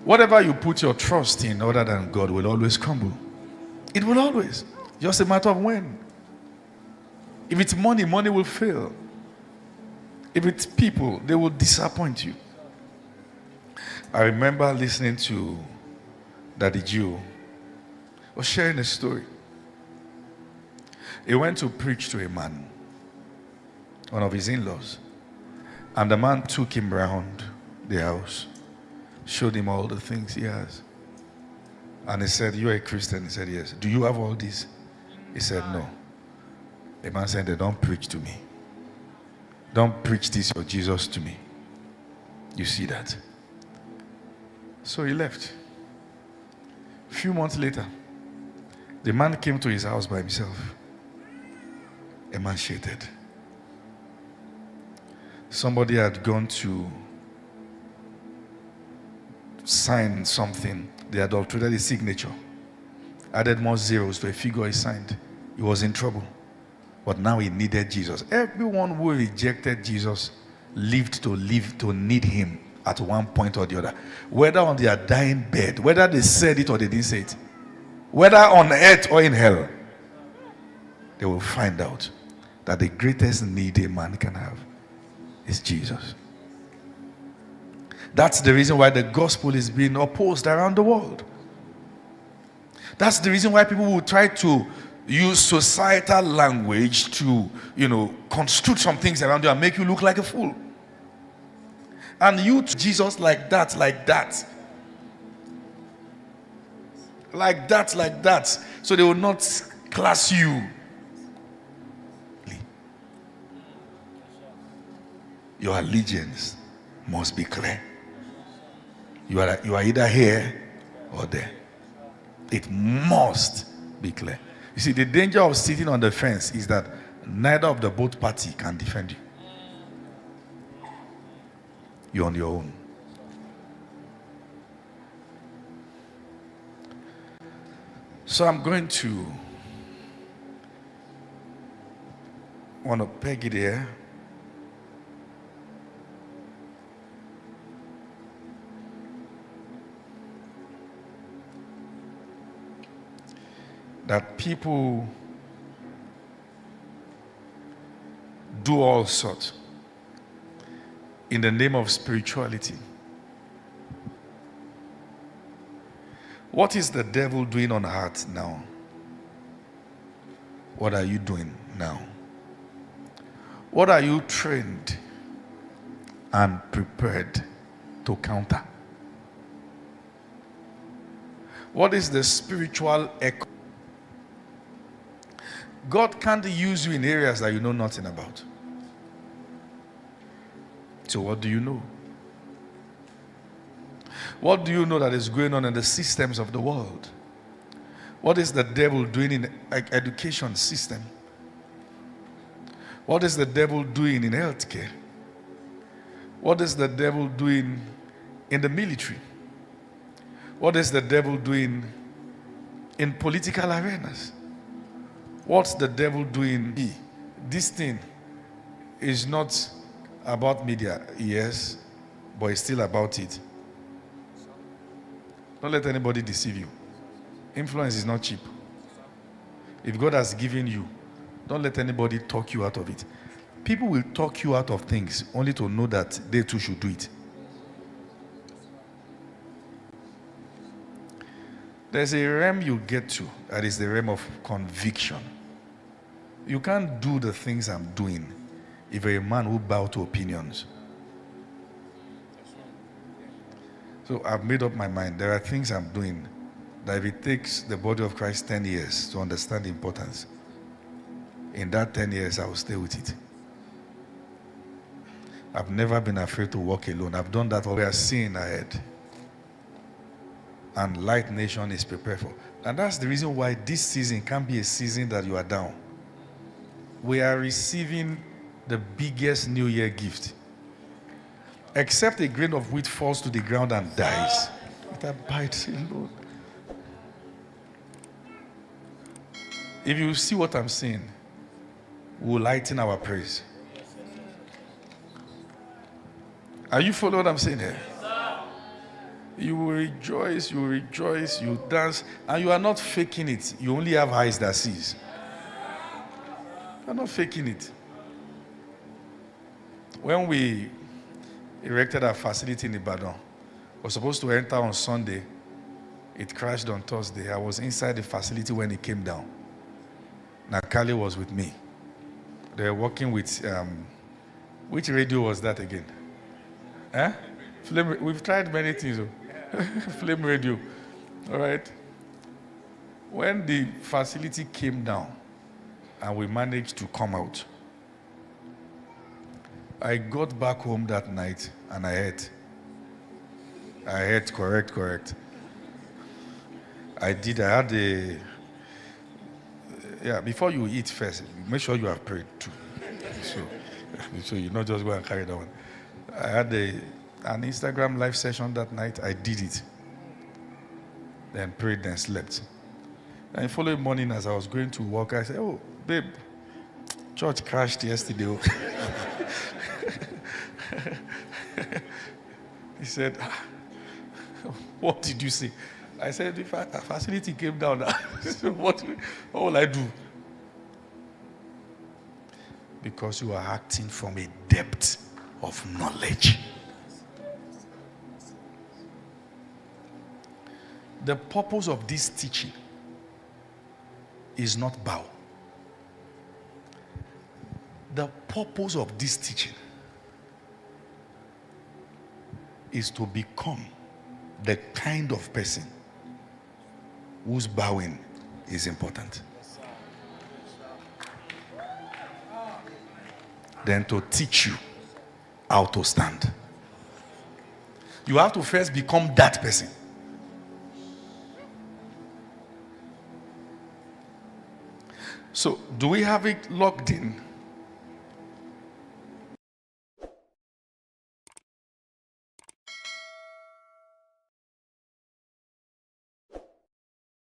Whatever you put your trust in other than God will always crumble. It will always. Just a matter of when. If it's money, money will fail. If it's people, they will disappoint you. I remember listening to Daddy Jew was sharing a story. He went to preach to a man, one of his in-laws, and the man took him around the house, showed him all the things he has. And he said, "You're a Christian?" He said, "Yes." "Do you have all this?" He said, "No." The man said, "Don't preach to me. Don't preach this or Jesus to me. You see that?" So he left. A few months later, the man came to his house by himself, emaciated. Somebody had gone to sign something. They had adulterated his signature, added more zeros to a figure he signed. He was in trouble. But now he needed Jesus. Everyone who rejected Jesus lived to need him at one point or the other. Whether on their dying bed, whether they said it or they didn't say it, whether on earth or in hell, they will find out that the greatest need a man can have is Jesus. That's the reason why the gospel is being opposed around the world. That's the reason why people will try to use societal language to, construe some things around you and make you look like a fool. And you to Jesus like that. So they will not class you. Your allegiance must be clear. You are either here or there. It must be clear. You see, the danger of sitting on the fence is that neither of the both party can defend you. You're on your own. So I'm going to want to peg it here. That people do all sorts in the name of spirituality. What is the devil doing on earth now? What are you doing now? What are you trained and prepared to counter? What is the spiritual echo? God can't use you in areas that you know nothing about. So what do you know? What do you know that is going on in the systems of the world? What is the devil doing in the education system? What is the devil doing in healthcare? What is the devil doing in the military? What is the devil doing in political arenas? What's the devil doing? This thing is not about media, yes, but it's still about it. Don't let anybody deceive you. Influence is not cheap. If God has given you, don't let anybody talk you out of it. People will talk you out of things only to know that they too should do it. There's a realm you get to, that is the realm of conviction. You can't do the things I'm doing if you're a man who bows to opinions. So I've made up my mind. There are things I'm doing that if it takes the body of Christ 10 years to understand the importance, in that 10 years I will stay with it. I've never been afraid to walk alone. I've done that. We are seeing ahead. And Light Nation is prepared for. And that's the reason why this season can't be a season that you are down. We are receiving the biggest New Year gift. Except a grain of wheat falls to the ground and dies, it abides alone. If you see what I'm saying, we'll lighten our praise. Are you following what I'm saying here? You will rejoice, you dance, and you are not faking it. You only have eyes that sees. You are not faking it. When we erected our facility in Ibadan, was supposed to enter on Sunday. It crashed on Thursday. I was inside the facility when it came down. Nakali was with me. They were working with, which radio was that again? Flame, we've tried many things. Flame radio. All right. When the facility came down and we managed to come out, I got back home that night and I ate. Correct. I had a, before you eat first, make sure you have prayed too. So you not just go and carry that one. I had an Instagram live session that night. I did it. Then prayed, then slept. And the following morning as I was going to work, I said, oh, babe, church crashed yesterday. He said, what did you say? I said, if a facility came down, what will I do? Because you are acting from a depth of knowledge. The purpose of this teaching is not bow. The purpose of this teaching is to become the kind of person whose bowing is important. Then to teach you how to stand. You have to first become that person. So, do we have it locked in?